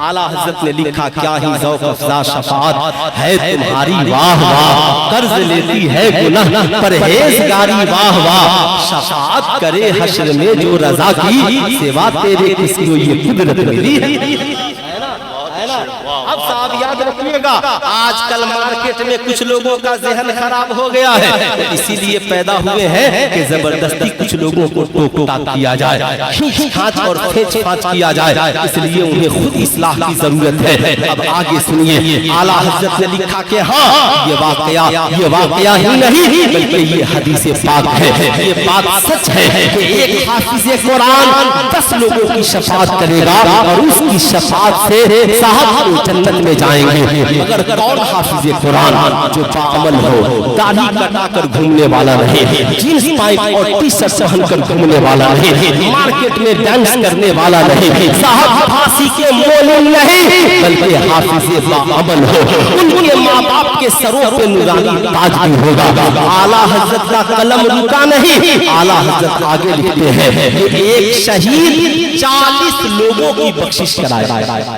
اعلیٰ حضرت نے لکھا کیا ہی ذوق افزا شفاعت ہے تمہاری واہ واہ، قرض لیتی ہے گناہ پرہیزگاری واہ واہ، شفاعت کرے حشر میں جو رضا کی، سوا تیرے کس کو یہ قدرت ملی ہے۔ اب صاحب یاد رکھیے گا آج کل مارکیٹ میں کچھ لوگوں کا ذہن خراب ہو گیا ہے، اسی لیے پیدا ہوئے ہیں کہ زبردستی کچھ لوگوں کو ٹوک ٹاک کیا جائے، کھینچ کھانچ اور کھینچ پھانچ کیا جائے، اس لیے انہیں خود اصلاح کی ضرورت ہے۔ اب آگے سنیے، اعلیٰ حضرت نے لکھا کہ ہاں یہ واقعہ ہی نہیں بلکہ یہ حدیث پاک ہے، یہ بات سچ ہے کہ ایک حافظ قرآن 10 لوگوں کی شفاعت کرے گا اور اس کی شفاعت سے صاحب جنت میں جائیں گے۔ مگر کون حافظ قرآن جو باعمل ہو، داڑھی کٹا کر گھومنے والا نہیں، جینس پائپ اور ٹی شرٹ پہن کر گھومنے والا نہیں، مارکیٹ میں ڈانس کرنے والا نہیں، صاحب پھانسی کے مولوی نہیں بلکہ حافظ باعمل ہو، ان کے ماں باپ کے سروں پہ نورانی تاج بھی ہوگا۔ اعلیٰ حضرت کا قلم رکا نہیں، اعلیٰ حضرت آگے لکھتے ہیں کہ ایک شہید 40 لوگوں کی بخشش کرائے گا۔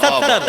70।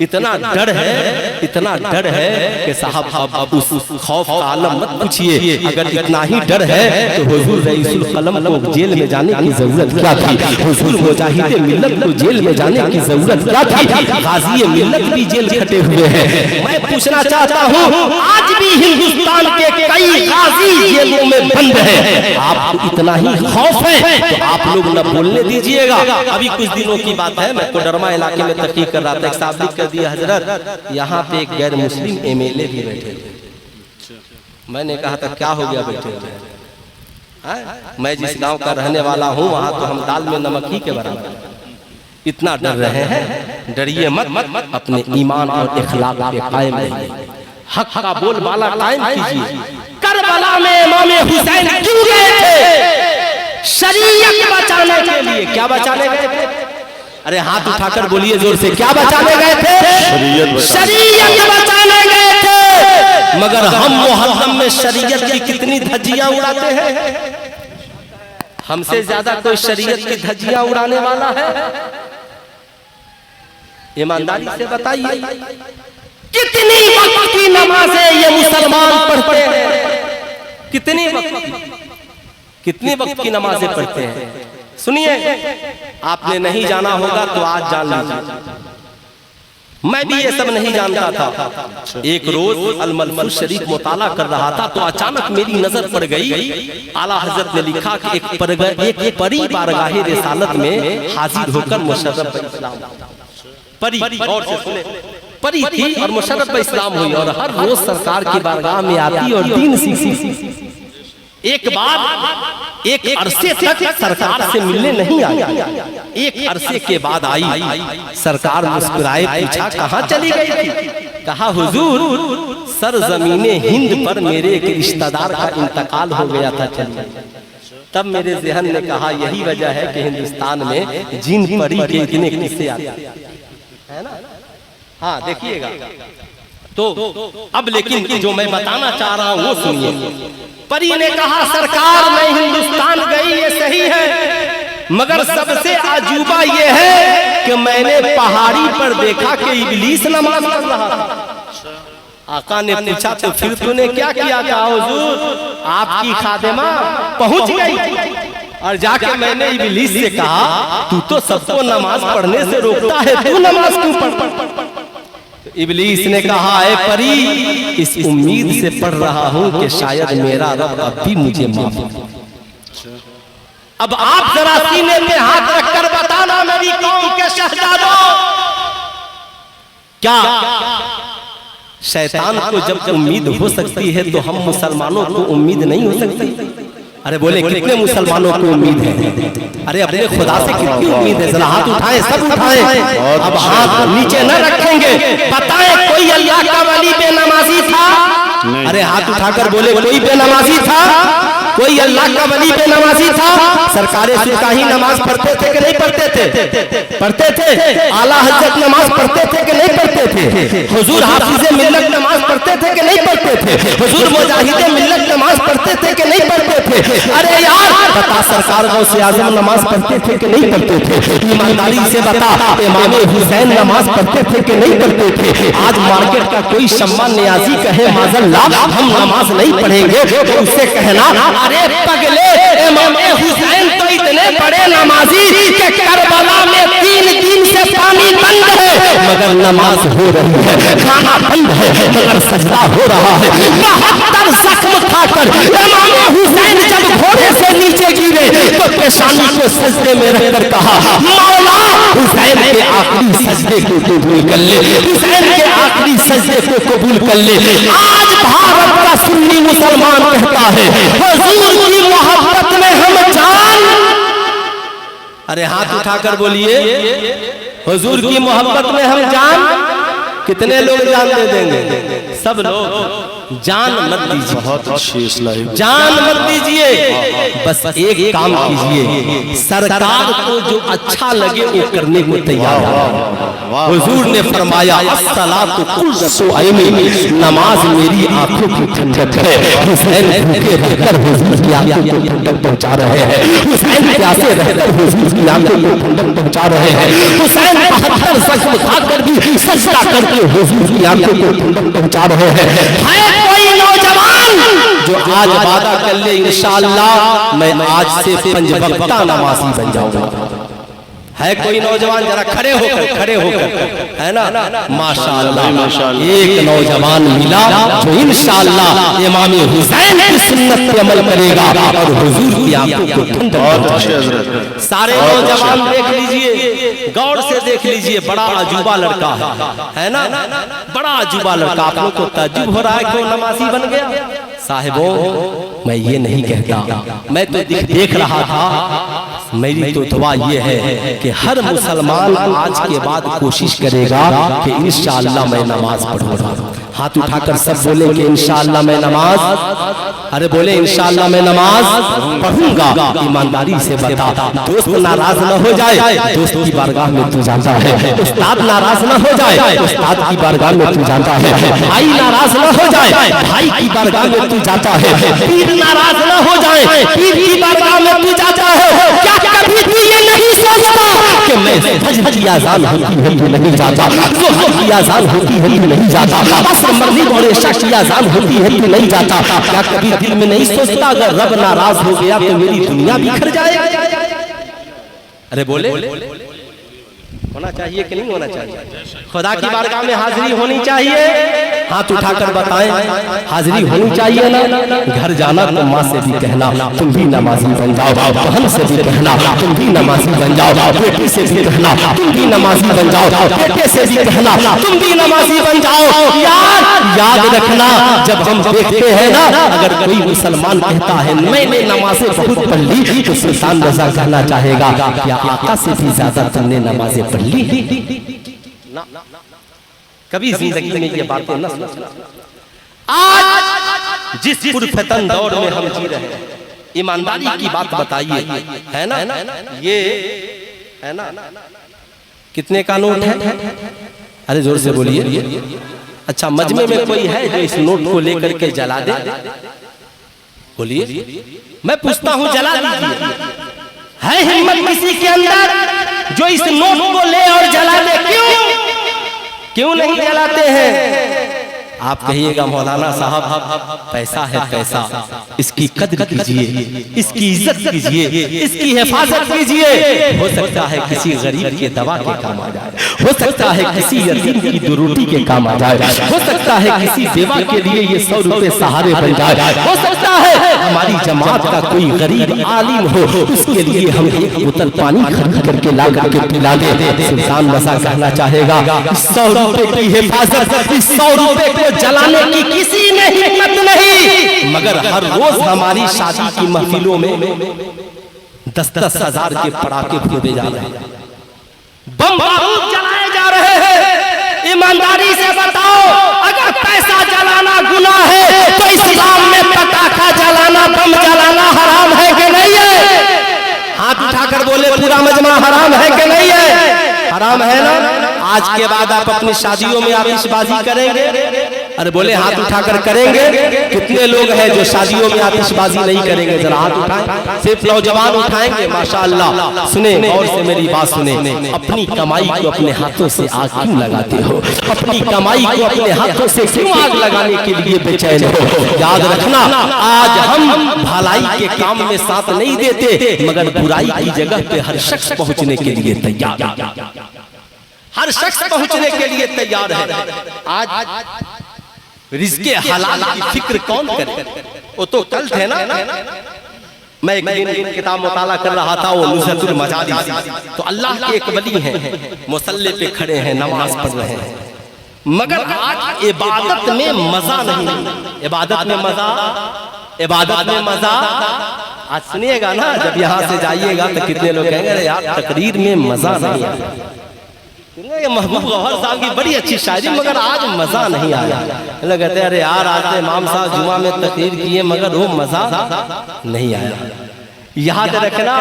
اتنا ڈر ہے کہ صاحب اب اس خوف کا عالم مت پوچھئے. اگر اتنا ہی ڈر ہے تو حضور رئیس القلم کو جیل میں جانے کی ضرورت کیا تھی؟ حضور مجاہد ملت کو جیل میں جانے کی ضرورت کیا تھی؟ غازی ملت بھی جیل کھٹے ہوئے ہیں. میں پوچھنا چاہتا ہوں آج بھی ہندوستان کے کئی غازی جیلوں میں بند ہیں. آپ کو اتنا ہی خوف ہے تو آپ لوگ نہ بولنے دیجئے گا. ابھی کچھ دنوں کی بات ہے، میں کوڈرما علاقے میں تحقیق کر رہا تھا. ایک صاحب لکھ کر دیا حضرت یہاں پہ ایک غیر مسلم ایم ایل اے بھی بیٹھے تھے. میں نے کہا تھا کیا ہو گیا بیٹھے ہوئے؟ میں جس گاؤں کا رہنے والا ہوں وہاں تو ہم دال میں نمک ہی کے برابر. اتنا ڈر رہے ہیں، ڈریے مت، اپنے ایمان اور اخلاق پہ قائم رہیے، حق کا بول بالا قائم کیجیے. کربلا میں امام حسین کیوں گئے تھے؟ شریعت بچانے کے لیے. کیا بچانے گئے تھے؟ ارے ہاتھ اٹھا کر بولیے زور سے، کیا بچانے گئے تھے؟ شریعت بچانے گئے تھے. مگر ہم محرم میں شریعت کی کتنی دھجیاں اڑاتے ہیں؟ ہم سے زیادہ کوئی شریعت کی دھجیاں اڑانے والا ہے؟ ایمانداری سے بتائیے کتنی وقت کی نمازیں یہ مسلمان پڑھتے ہیں؟ کتنی وقت کی نمازیں پڑھتے ہیں؟ سنیے، آپ نے نہیں جانا ہوگا تو آج جان لیجیے. میں بھی یہ سب نہیں جانتا تھا. ایک روز الملفوظ شریف مطالعہ کر رہا تھا تو اچانک میری نظر پڑ گئی. اعلیٰ حضرت نے لکھا کہ ایک پری بارگاہ رسالت میں حاضر ہو کر مشرف اسلام پری، اور سے سنے، پری تھی اور مشرف اسلام ہوئی اور ہر روز سرکار کی بارگاہ میں آتی اور دین سیکھتی. ایک بار ایک عرصے تک سرکار سے ملنے نہیں آئی. ایک عرصے کے بعد آئی. سرکار مسکرائے، پوچھا کہاں چلی گئی تھی؟ کہا حضور سرزمین ہند پر میرے ایک رشتہ دار کا انتقال ہو گیا تھا. چلی. تب میرے ذہن نے کہا یہی وجہ ہے کہ ہندوستان میں جن پری کے اتنے قصے آتے ہیں نا. ہاں دیکھیے گا. تو اب لیکن جو میں بتانا چاہ رہا ہوں وہ سنیے. پری نے کہا سرکار میں ہندوستان گئی یہ صحیح ہے، مگر سب سے عجوبہ یہ ہے کہ میں نے پہاڑی پر دیکھا کہ ابلیس نماز پڑھ رہا تھا. آقا نے پوچھا تو پھر تو نے کیا کیا؟ کہا حضور آپ کی خادمہ پہنچ گئی اور جا کے میں نے ابلیس سے کہا تو سب کو نماز پڑھنے سے روکتا ہے، تو نماز کیوں پڑھتا؟ ابلیس نے کہا اے پری اس امید سے پڑھ رہا ہوں کہ شاید میرا رب اب بھی مجھے معاف کرے. اب آپ ذرا سینے پہ ہاتھ رکھ کر بتانا میری قوم کے شہزادوں، کیا شیطان کو جب امید ہو سکتی ہے تو ہم مسلمانوں کو امید نہیں ہو سکتی؟ ارے بولے کتنے مسلمانوں کو امید ہے؟ ارے اپنے خدا سے کتنی امید ہے؟ ذرا ہاتھ اٹھائیں، سب اٹھائیں. اب ہاتھ نیچے نہ رکھیں گے. بتائیں کوئی اللہ کا ولی بے نمازی تھا؟ ارے ہاتھ اٹھا کر بولے کوئی بے نمازی تھا؟ کوئی اللہ کا ولی بے نمازی تھا؟ سرکار سلطانی نماز پڑھتے تھے کہ نہیں پڑھتے تھے؟ پڑھتے تھے. اعلیٰ حضرت نماز پڑھتے تھے کہ نہیں پڑھتے تھے؟ حضور حافظ ملت نماز پڑھتے تھے کہ نہیں پڑھتے تھے؟ حضور مجاہد ملت نماز پڑھتے تھے کہ نہیں پڑھتے تھے؟ ارے یار بتا سرکار غوث اعظم نماز پڑھتے تھے کہ نہیں پڑھتے تھے؟ ایمانداری سے بتا امام حسین نماز پڑھتے تھے کہ نہیں پڑھتے تھے؟ آج مارکیٹ کا کوئی شمع نیازی کہے معاذاللہ ہم نماز نہیں پڑھیں گے تو اس سے کہنا ارے پگلے امام حسین تو اتنے بڑے نمازی کہ کربلا میں 3 دن سے پانی بند ہے مگر نماز ہو رہی ہے، کھانا بند ہے مگر سجدہ ہو رہا ہے. 72 زخم کھا کر امام حسین جب گھوڑے سے نیچے گرے تو پیشانی کو سجدے میں رکھ کر کہا مولا حسین کے آخری سجدے کو قبول کر لے، حسین کے آخری سجدے کو قبول کر لے. آج بھارت کا سنی مسلمان کہتا ہے حضور کی محبت میں ہم جان. ارے ہاتھ اٹھا کر بولیے حضور کی محبت میں ہم جان. کتنے لوگ جان دے دیں گے؟ سب لوگ. جان مت دیجیے، بہت اچھی اصلاحی، جان مت دیجیے، بس ایک کام کیجیے، سرکار کو جو اچھا لگے وہ کرنے کو تیار ہے۔ حضور نے فرمایا الصلاۃ قرۃ عینی، نماز میری آنکھوں کی ٹھنڈک ہے۔ حسین بھوکے رہ کر حضور کی آنکھوں کو ٹھنڈک پہنچا رہے ہیں، حسین پیاسے رہ کر حضور کی آنکھوں کو ٹھنڈک پہنچا رہے ہیں، حسین 72 زخم کھا کر بھی سجدہ کر کے حضور کی آنکھوں کو ٹھنڈک پہنچا رہے ہیں۔ ہے کوئی نوجوان جو آج وعدہ کر لے انشاءاللہ میں آج سے 5 وقتہ نمازی بن جاؤں گا؟ ہے کوئی نوجوان؟ ذرا کھڑے ہو کر، ہے نا؟ ماشاءاللہ ایک نوجوان ملا جو انشاءاللہ امام حسین کی سنت پہ عمل کرے گا اور حضور کی آنکھوں کو ٹھنڈک پہنچائے گا۔ سارے نوجوان دیکھ لیجئے، غور سے دیکھ لیجئے، بڑا عجوبہ لڑکا ہے نا؟ بڑا عجوبہ لڑکا۔ آپ لوگ کو تعجب ہو رہا ہے کہ وہ نمازی بن گیا؟ صاحبوں میں یہ نہیں کہتا، میں تو دیکھ رہا تھا، میری تو دعا یہ ہے کہ ہر مسلمان آج کے بعد کوشش کرے گا کہ انشاءاللہ میں نماز پڑھوں گا۔ ہاتھ اٹھا کر سب بولیں کہ انشاءاللہ میں نماز، ارے بولے انشاءاللہ میں نماز پڑھوں گا۔ ایمانداری سے بتا، دوست ناراض نہ ہو جائے، دوست کی بارگاہ میں تو جاتا ہے، استاد ناراض نہ ہو جائے، استاد کی بارگاہ میں تو جاتا ہے، بھائی ناراض نہ ہو جائے، بھائی کی بارگاہ میں تو جاتا ہے، پیر ناراض نہ ہو جائے، پیر کی بارگاہ میں تو جاتا ہے۔ کیا کبھی بھی یہ نہیں سوچتا کہ میں فجر کی اذان ہوتی ہے تو نہیں جاتا، ظہر کی اذان ہوتی ہے تو نہیں جاتا، عصر مغرب اور عشاء کی اذان ہوتی ہے تو نہیں جاتا؟ کیا کبھی دل میں نہیں سوچتا اگر رب ناراض ہو گیا تو میری دنیا بکھر جائے؟ ارے بولے ہونا چاہیے کہ نہیں ہونا چاہیے؟ خدا کی بارگاہ میں حاضری ہونی چاہیے؟ ہاتھ اٹھا کر بتائیں، حاضری ہونی چاہیے نا؟ گھر جانا تو ماں سے بھی کہنا تم بھی نمازی بن جاؤ، بہن سے بھی کہنا تم بھی نمازی بن جاؤ، بیٹی سے بھی کہنا تم بھی نمازی بن جاؤ، بیٹے سے بھی کہنا تم بھی نمازی بن جاؤ۔ یاد رکھنا، جب ہم دیکھتے ہیں نا اگر کوئی مسلمان کہتا ہے میں نے نمازیں بہت پڑھ لی تو سلطان رضا کہنا چاہے گا کیا آقا سے بھی زیادہ تم نے نمازیں پڑھ لی؟ کبھی زندگی میں یہ باتیں نہ سنا۔ آج جس پرفتن دور میں ہم جی رہے ہیں، ایمانداری کی بات بتائیے، ہے نا؟ یہ ہے نا کتنے کا نوٹ ہے؟ ارے زور سے بولیے۔ اچھا مجمع میں کوئی ہے جو اس نوٹ کو لے کر کے جلا دے؟ بولیے، میں پوچھتا ہوں جلا دیجیے۔ ہے ہمت کسی کے اندر جو اس نوٹ کو لے اور جلا دے؟ کیوں نہیں جلاتے ہیں؟ آپ کہیے گا مولانا صاحب پیسہ ہے پیسہ، اس کی قدر کیجئے، اس کی عزت کیجئے، اس کی حفاظت کیجئے۔ ہو سکتا ہے کسی غریب کے دوا کے کام آ جائے، ہو سکتا ہے کسی یتیم کی 2 روٹی کے کام آ جائے، ہو سکتا ہے کسی بیوہ کے لیے یہ 100 روپے سہارے بن جائے، ہو سکتا ہے ہماری جماعت کا کوئی غریب عالم ہو اس کے لیے ہم ایک بوتل پانی خرید کر کے لا کر کے پلا دیں۔ سلطان رضا کہنا چاہے گا اس 100 روپے کی حفاظت، اس 100 روپے کو جلانے کی کسی نے ہمت نہیں، مگر ہر روز ہماری شادی کی محفلوں میں 10-10 ہزار کے پڑاکے پھوڑے جا رہے ہیں، بم بارود جلائے جا رہے ہیں۔ ایمانداری سے بتاؤ اگر پیسہ جلانا گناہ ہے تو اسلام میں پٹاخہ جلانا، بم جلانا حرام ہے کہ نہیں ہے؟ ہاتھ اٹھا کر بولے پورا مجمع حرام ہے کہ نہیں ہے؟ حرام ہے نا؟ آج کے بعد آپ اپنی شادیوں میں آتش بازی کریں گے؟ ارے بولے ہاتھ اٹھا کر کریں گے؟ کتنے لوگ ہیں جو شادیوں میں آتش بازی نہیں کریں گے؟ ذرا ہاتھ اٹھائیں، صرف نوجوان اٹھائیں گے۔ ماشاءاللہ سنیں، غور سے میری بات سنیں، اپنی کمائی کو اپنے ہاتھوں سے آگ کیوں لگاتے ہو؟ اپنی کمائی کو اپنے ہاتھوں سے کیوں آگ لگانے کے لیے بے چین ہو؟ یاد رکھنا آج ہم بھلائی کے کام میں ساتھ نہیں دیتے مگر برائی کی جگہ پہ ہر شخص پہنچنے کے لیے تیار ہے، ہر شخص پہنچنے کے لیے تیار ہے۔ آج رزق حلال کی فکر کون کرے؟ وہ تو کل تھے نا۔ میں ایک دن کتاب مطالعہ کر رہا تھا، وہ نزہۃ المجالس، تو اللہ کے ایک ولی ہیں، مصلی پہ کھڑے ہیں، نماز پڑھ رہے ہیں، مگر آج عبادت میں مزہ نہیں۔ عبادت میں مزہ، عبادت میں مزہ آج سنیے گا نا، جب یہاں سے جائیے گا تو کتنے لوگ کہیں گے یار تقریر میں مزہ نہیں ہے۔ یہ محبوب گوہر صاحب کی بڑی اچھی شاعری، مگر آج مزہ نہیں آیا. کہتے ہیں ارے یار آج امام صاحب جمعہ میں تقریر کیے مگر وہ مزہ نہیں آیا. یاد رکھنا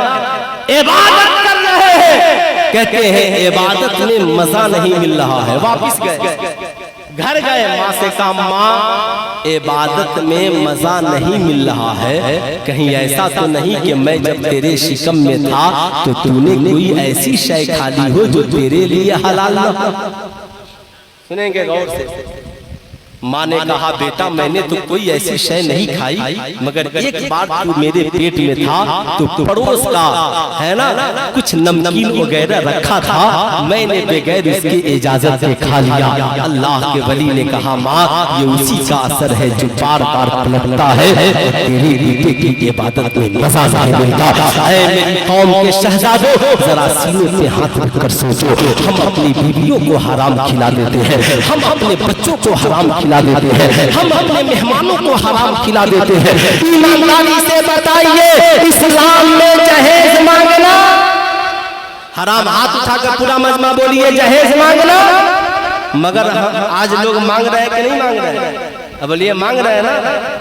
عبادت کر رہے ہیں، کہتے ہیں عبادت میں مزہ نہیں مل رہا ہے. واپس گئے، گھر گئے، ماں سے کہا ماں عبادت میں مزہ نہیں مل رہا ہے، کہیں ایسا تو نہیں کہ میں جب تیرے شکم میں تھا تو نے کوئی ایسی شے کھا لی ہو جو تیرے لیے حلال نہ ہو. سنیں گے غور سے. ماں نے کہا بیٹا میں نے تو کوئی ایسی شے نہیں کھائی، مگر ایک بار تو میرے پیٹ میں تھا تو پڑوس کا ہے نا کچھ نمکین وغیرہ رکھا تھا، میں نے بغیر اس کی اجازت سے کھا لیا. اللہ کے ولی نے کہا ماں یہ اسی کا اثر ہے جو بار بار پلٹتا ہے تیری بیٹے کی عبادت میں مزہ نہیں ملتا. اے میری قوم کے شہزادوں ذرا سینے پہ ہاتھ رکھ کر سوچو، ہم اپنی بیویوں کو حرام کھلا دیتے ہیں، ہم اپنے بچوں کو حرام کھلا دیتے ہیں، ہم اپنے مہمانوں کو حرام کھلا دیتے ہیں. ایمانداری سے بتائیے اسلام میں جہیز مانگنا حرام؟ ہاتھ اٹھا کر پورا مجمع بولیے جہیز مانگنا. مگر آج لوگ مانگ رہے ہیں کہ نہیں مانگ رہے ہیں؟ اب بولیے مانگ رہے ہیں نا،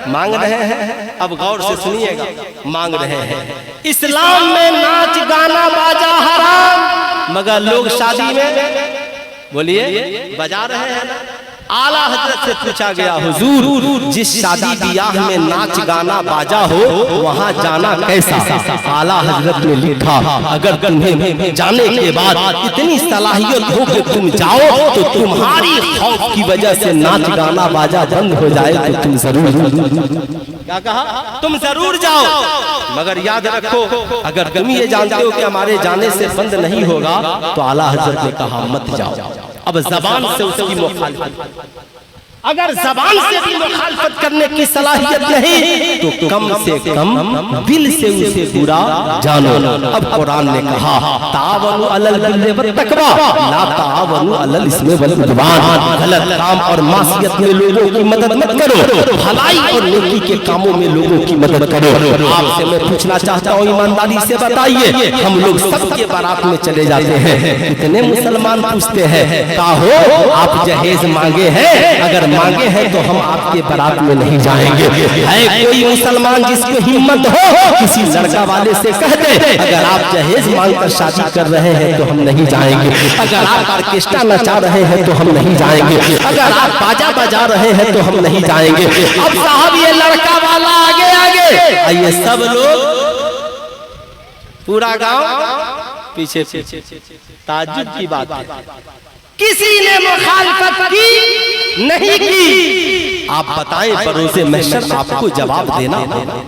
مانگ رہے ہیں. اب غور سے سنیے گا، مانگ رہے ہیں. اسلام میں ناچ گانا باجا حرام، مگر لوگ شادی میں بولیے بجا رہے ہیں. اعلیٰ حضرت سے پوچھا گیا حضور جس شادی بیاہ میں ناچ گانا باجا ہو وہاں جانا کیسا؟ اعلیٰ حضرت نے لکھا اگر تمہیں جانے کے بعد اتنی صلاحیت ہو کہ تم جاؤ تو تمہاری خوف کی وجہ سے ناچ گانا باجا بند ہو جائے تو تم ضرور، کیا کہا؟ تم ضرور جاؤ. مگر یاد رکھو اگر تم یہ جانتے ہو کہ ہمارے جانے سے بند نہیں ہوگا تو اعلیٰ حضرت نے کہا مت جاؤ. اب زبان سے اس کی مخالفت، اگر زبان سے بھی مخالفت کرنے کی صلاحیت نہیں تو کم سے کم دل سے اسے برا جانو. اب قرآن نے کہا تعاونوا علی البر والتقوی لا تعاونوا علی الاثم والعدوان. غلط کام اور معصیت میں لوگوں کی مدد مت کرو، بھلائی اور نیکی کے کاموں میں لوگوں کی مدد کرو. آپ سے میں پوچھنا چاہتا ہوں ایمانداری سے بتائیے، ہم لوگ سب کے بارات میں چلے جاتے ہیں، کتنے مسلمان پوچھتے ہیں کہو آپ جہیز مانگے ہیں؟ اگر مانگے ہیں تو ہم آپ کے بارات میں نہیں جائیں گے. ہے کوئی مسلمان جس کو ہمت ہو کسی لڑکا والے سے کہہ دے اگر آپ جہیز مانگ کر شادی کر رہے ہیں تو ہم نہیں جائیں گے، اگر آپ آرکیسٹرا نچا رہے ہیں تو ہم نہیں جائیں گے، اگر آپ باجا بجا رہے ہیں تو ہم نہیں جائیں گے. اب صاحب یہ لڑکا والا آگے آگے آئیے، سب لوگ پورا گاؤں پیچھے پیچھے. تعجب کی بات ہے کسی نے مخالفت کی نہیں کی. آپ بتائیں بروز محشر آپ کو جواب دینا ہوگا،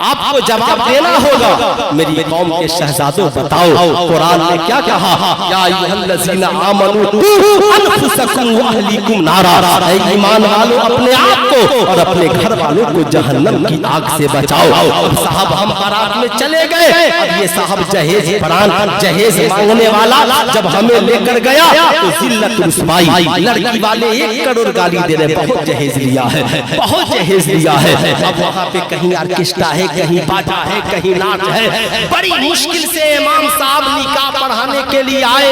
آپ کو جواب دینا ہوگا. میری قوم کے شہزادوں بتاؤ قرآن نے کیا کہا؟ یا ایھا الذین آمنوا قوا انفسکم واہلیکم نارا. اے ایمان والو اپنے آپ کو اور اپنے گھر والوں کو جہنم کی آگ سے بچاؤ. اب صاحب ہم بارات میں چلے گئے، اب یہ صاحب جہیز پران جہیز مانگنے والا جب ہمیں لے کر گیا تو ذلت رسوائی، لڑکی والے 1 کروڑ گالی دے رہے، بہت جہیز لیا ہے، بہت جہیز لیا ہے. اب وہاں پہ کہیں آرکیسٹرا ہے، کہیں باجا ہے، کہیں ناچ ہے. بڑی مشکل سے امام صاحب نکاح پڑھانے کے لیے آئے.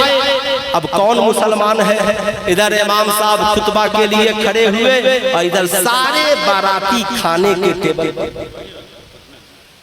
اب کون مسلمان ہے؟ ادھر امام صاحب خطبہ کے لیے کھڑے ہوئے اور ادھر سارے باراتی کھانے کے ٹیبل پر.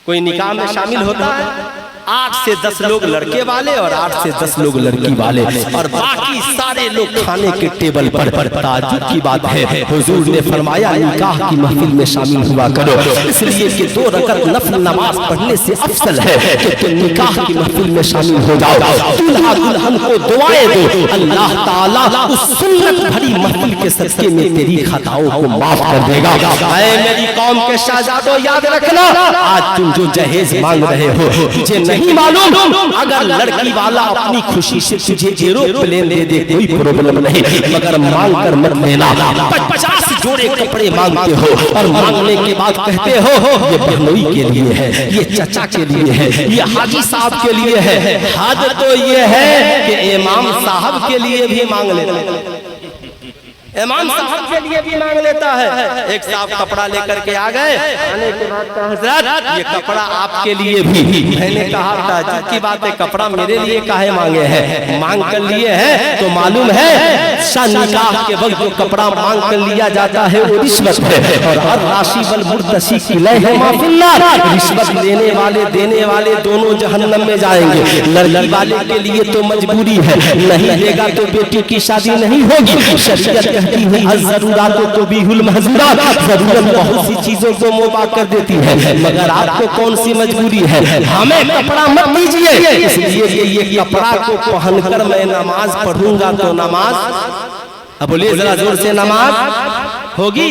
کوئی نکاح میں شامل ہوتا ہے 8 سے 10 لوگ لڑکے والے اور 8 سے 10 لوگ لڑکی والے، اور باقی سارے لوگ کھانے کے ٹیبل پر. تعجب کی بات ہے حضور نے فرمایا نکاح کی محفل میں شامل ہوا کرو، اس لیے کہ 2 رکعت نفل نماز پڑھنے سے افضل ہے کہ تم نکاح کی محفل میں شامل ہو جاؤ. دلہا دلہن کو دعائیں دو، اللہ تعالیٰ اس سنت بھری محفل کے صدقے میں تیری خطاؤں کو معاف کر دے گا. اے میری قوم کے شہزادوں یاد رکھنا، آج تم جو جہیز مانگ رہے ہو تجھے نہیں معلوم، اگر لڑکی والا اپنی خوشی سے تجھے ایروپلین دے دے کوئی پرابلم نہیں، مگر مانگ کر مت لینا. 50 جوڑے کپڑے مانگتے ہو اور مانگنے کے بعد کہتے ہو یہ بہنوئی کے لیے ہے، یہ چچا کے لیے ہے، یہ حاجی صاحب کے لیے ہے. حد تو یہ ہے کہ امام صاحب کے لیے بھی مانگ لیتے. امام صاحب کے لیے بھی مانگ لیتا ہے. ایک صاحب کپڑا لے کر کے آ گئے, آنے کے بعد کہا حضرت یہ کپڑا آپ کے لیے بھی. میں نے کہا تعجب کی بات ہے, کپڑا میرے لیے کاہے مانگے ہیں؟ مانگ کر لیے ہیں تو معلوم ہے شان نکاح کے وقت جو کپڑا مانگ کر لیا جاتا ہے وہ رشوت ہے. اور راشی والمرتشی کلیہما فی النار, رشوت لینے والے دینے والے دونوں جہنم میں جائیں گے. لڑکی والے کے لیے تو مجبوری ہے, نہیں دے گا تو بیٹی کی شادی نہیں ہوگی. شریعت کہتی ہے الضرورات تبیح المحظورات, ضرورت بہت سی چیزوں کو مباح کر دیتی ہے, مگر آپ کو کون سی مجبوری ہے؟ ہمیں کپڑا مت دیجیے. اس لیے یہ کپڑا کو پہن کر میں نماز پڑھوں گا تو نماز, اب بولیے ذرا زور سے, نماز ہوگی.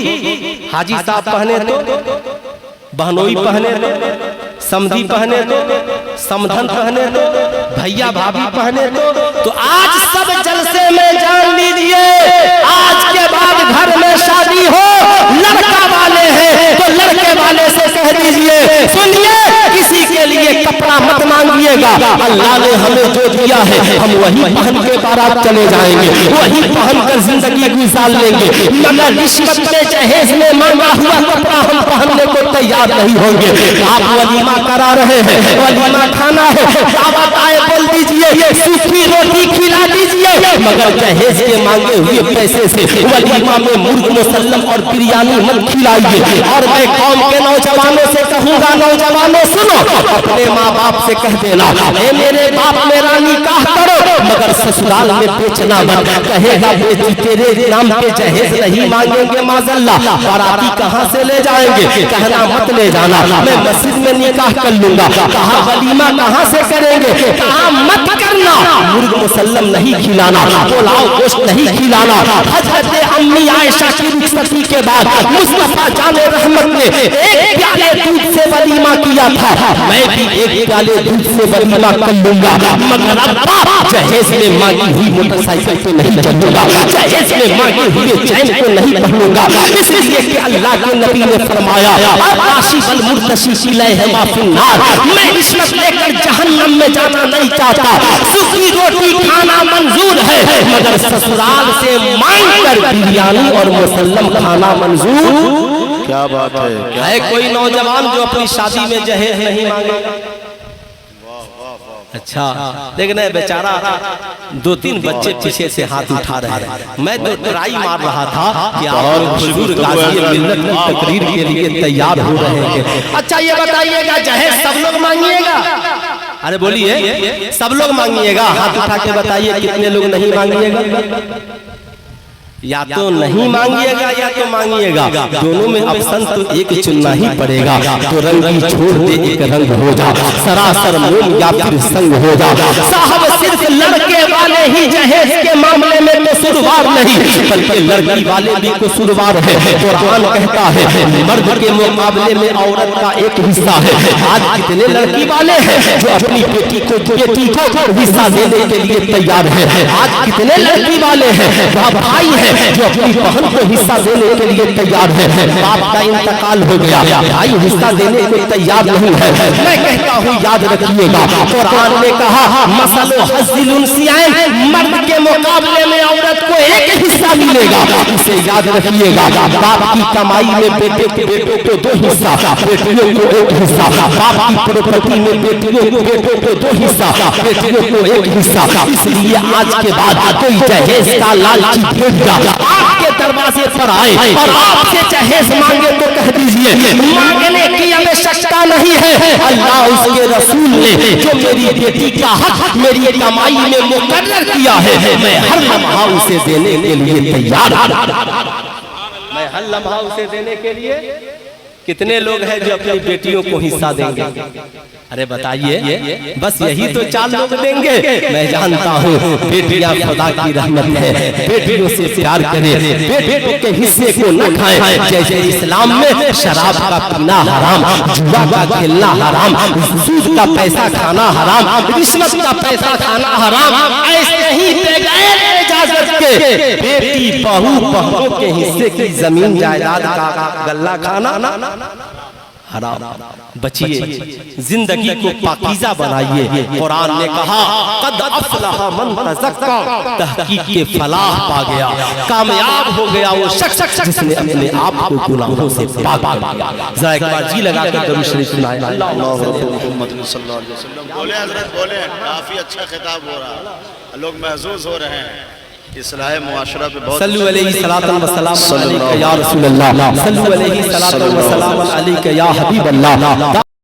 حاجی صاحب پہنے تو, بہنوئی پہنے تو, سمدھی پہنے تو, سمدھن پہنے تو, بھیا بھابھی پہنے تو آج سب جلسے میں جان لیجئے آج کے بعد گھر میں شادی ہو, لڑکا والے ہیں تو لڑکے والے سے کہہ دیجئے سنیے کسی کے لیے کپڑا مت مانگیے گا, اللہ نے ہمیں جو دیا ہے ہم وہی پہن کے بارات چلے جائیں گے, وہی پہن کر زندگی گزار لیں گے. مگر رشوت میں جہیز میں مانگا ہوا کپڑا ہم پہننے کو تیار نہیں ہوں گے. آپ ولیمہ کرا رہے ہیں, ولیمہ کھانا ہے, دعوت آئے بول دیجئے, سوکھی روٹی کھلا دیجئے, مگر جہیز کے مانگے ہوئے پیسے سے ولیمہ میں مرغ مسلم اور بریانی مت کھلائیے. اور میں قوم کے نوجوانوں سے کہوں گا, نوجوانوں سنو, اپنے ماں باپ سے کہہ دینا اے میرے باپ میرا نکاح کرو, مگر سسرال میں بیچنا مت. کہے گا بیٹی تیرے نام پہ جہیز نہیں مانگیں گے معاذاللہ, باراتی کہاں سے لے جائیں گے؟ کہنا مت لے جانا, میں مسجد میں نکاح کر لوں گا. کہا ولیمہ کہاں سے کریں گے؟ کہا مت کرنا, مرغ مسلم نہیں کھلانا, پلاؤ گوشت نہیں کھلانا. حضرت امی عائشہ کی رخصتی کے بعد مصطفیٰ جان رحمت نے ایک پیالے دودھ سے ولیمہ کیا تھا, میں بھی ایک پیالے دودھ سے ولیمہ کر لوں گا, مگر ابا جہیز میں مانگی ہوئی موٹر سائیکل تو نہیں چلوں گا, جہیز میں مانگی ہوئی چین کو نہیں پہنوں گا. اس لیے کہ اللہ کے نبی نے فرمایا راشی والمرتشی کلیہما فی النار, میں رشوت لے کر جہنم میں جانا نہیں چاہتا. سوکھی روٹی کھانا منظور ہے, مگر سسرال سے مانگ کر بریانی اور مسلم کھانا منظور. کیا بات ہے کوئی نوجوان جو اپنی شادی میں جہیز نہیں مانگے گا؟ اچھا لیکن بیچارہ 2-3 بچے پیچھے سے ہاتھ اٹھا رہے ہیں. میں تو ٹرائی مار رہا تھا کہ آپ حضور غازی ملت کی تقریر کے لیے تیار ہو رہے ہیں. اچھا یہ بتائیے گا جہیز سب لوگ مانگیے گا؟ ارے بولیے سب لوگ مانگیے گا؟ ہاتھ اٹھا کے بتائیے کتنے لوگ نہیں مانگیے گا؟ یا تو نہیں مانگیے گا یا تو مانگیے گا, دونوں میں آپشن تو ایک چننا ہی پڑے گا. تو رنگ چھوڑ دے ایک رنگ ہو جا, سراسر موم یا پھر سنگ ہو جا. صاحب صرف لڑکے والے ہی جہیز کے معاملے میں قصوروار نہیں, بلکہ لڑکی والے بھی قصوروار ہے. قرآن کہتا ہے مرد کے مقابلے میں عورت کا ایک حصہ ہے. آج کتنے لڑکی والے ہیں جو اپنی بیٹی کو حصہ دینے کے لیے تیار ہے؟ آج کتنے لڑکی والے ہیں بھائی ہیں جو اپنی بہن کو حصہ دینے کے لیے تیار ہے؟ باپ کا انتقال ہو گیا, بھائی حصہ دینے کو تیار نہیں ہے. میں کہتا ہوں یاد رکھیے گا, قرآن نے کہا مثل حظ الانثیین, مرد کے مقابلے میں عورت کو ایک حصہ ملے گا. اسے یاد رکھیے گا, باپ کی کمائی میں بیٹے کو 2 حصہ, بیٹیوں کو 1 حصہ. باپ کی پراپرٹی میں بیٹوں کو 2 حصہ, بیٹیوں کو 1 حصہ. اس لیے آج کے بعد کوئی جہیز کا لالچی بھیج جا آپ کے دروازے پر آئے اور آپ سے جہیز مانگے تو کہہ دیجئے مانگنے کی آوشکتا نہیں ہے. اللہ اس کے رسول نے جو میری بیٹی کا حق میری کمائی میں مقرر کیا ہے, میں ہر لمحہ اسے دینے کے لیے تیار ہوں. میں ہر لمحہ اسے دینے کے لیے. کتنے لوگ ہیں جو اپنی بیٹیوں کو حصہ دیں گے؟ ارے بتائیے, بس یہی تو 4 لوگ دیں گے. میں جانتا ہوں بیٹیاں خدا کی رحمت ہے, بیٹیوں سے پیار کریں, بیٹوں کے حصے کو نہ کھائیں. جیسے اسلام میں شراب کا پینا حرام, جوا کا کھیلنا حرام, سود کا پیسہ کھانا حرام, رشوت کا پیسہ کھانا حرام, ایسے ہی بغیر اجازت کے بیٹی بہو کے حصے کی زمین جائیداد کا غلہ کھانا حرام بچیے، زندگی کو پاکیزہ بنائیے۔ قرآن نے کہا قد افلح من تزکا، تحقیق کے فلاح پا گیا، کامیاب ہو گیا وہ شخص جس نے اپنے آپ کو گناہوں سے پاک کر لیا۔ ذرا ایک بار جی لگا کر درود شریف سنائیں۔ محمد صلی اللہ علیہ وسلم۔ بولے حضرت بولے، کافی اچھا خطاب ہو رہا، لوگ محظوظ ہو رہے ہیں، اصلاح معاشرہ پہ بہت صلو علیہ الصلوۃ والسلام علیک یا رسول اللہ، صلو علیہ الصلوۃ والسلام علیک یا حبیب اللہ۔